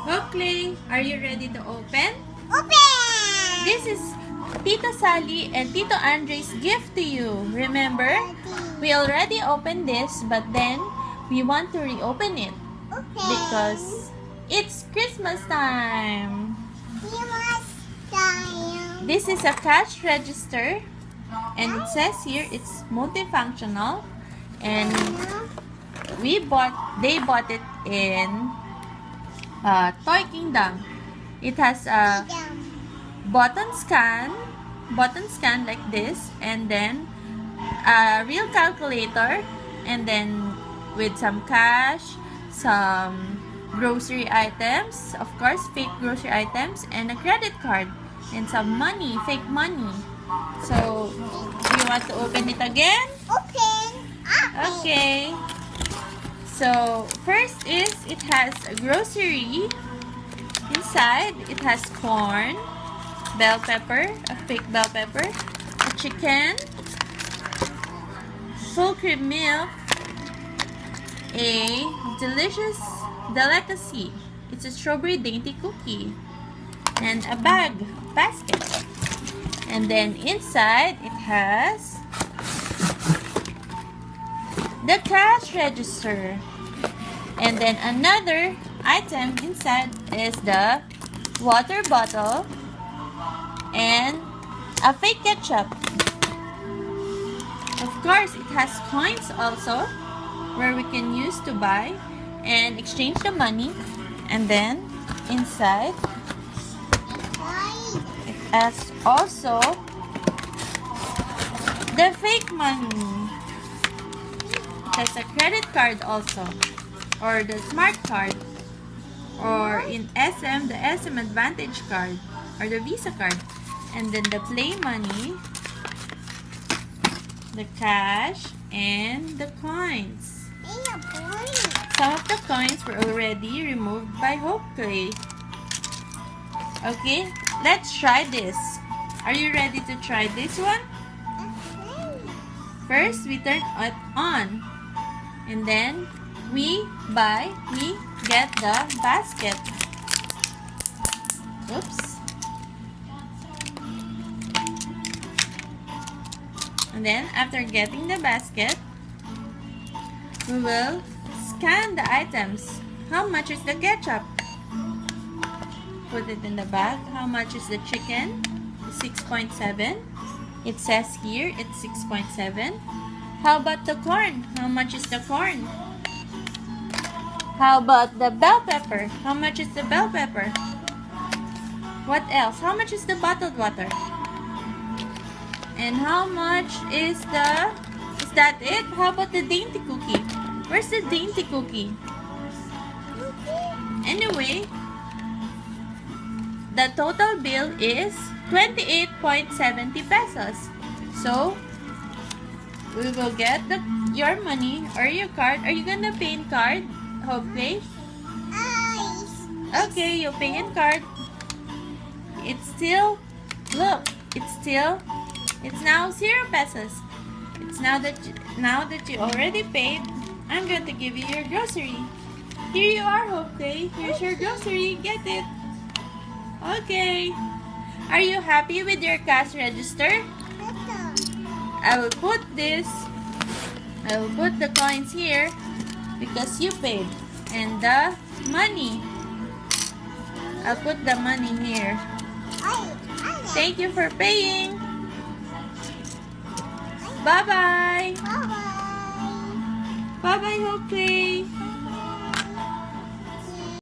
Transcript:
Okay, are you ready to open? Open! This is Tita Sally and Tito Andre's gift to you. Remember? We already opened this, but then we want to reopen it Okay. because it's Christmas time. Christmas time. This is a cash register and it says here it's multifunctional, and they bought it in Toy Kingdom. It has a button scan like this, and then a real calculator, and then with some cash, some grocery items, of course fake grocery items, and a credit card, and some money, fake money. So you want to open it again? Open. Okay. So first is it has a grocery. Inside it has corn, bell pepper, a fake bell pepper, a chicken, full cream milk, a delicious delicacy. It's a strawberry dainty cookie, and a basket. And then inside it has the cash register. And then another item inside is the water bottle and a fake ketchup. Of course, it has coins also where we can use to buy and exchange the money. And then inside it has also the fake money. It has a credit card also, or the smart card, or in SM, the SM Advantage card, or the Visa card. And then the play money, the cash, and the coins. Some of the coins were already removed by Hope Clay. Okay, let's try this. Are you ready to try this one? First, we turn it on. And then we get the basket. Oops. And then after getting the basket, we will scan the items. How much is the ketchup? Put it in the bag. How much is the chicken? 6.7. It says here it's 6.7. How about the corn? How much is the corn? How about the bell pepper? How much is the bell pepper? What else? How much is the bottled water? And how much is that it? How about the dainty cookie? Where's the dainty cookie? Anyway, the total bill is 28.70 pesos. So, we will get your money or your card. Are you gonna pay in card? Hopefully. Okay, you pay in card. It's still, look, it's now 0 pesos. It's now that you already paid, I'm going to give you your grocery. Here you are, Hopefully. Here's your grocery. Get it. Okay. Are you happy with your cash register? I will put the coins here because you paid, and the money, I'll put the money here. Thank you for paying. Bye bye. Bye bye, Hopefully.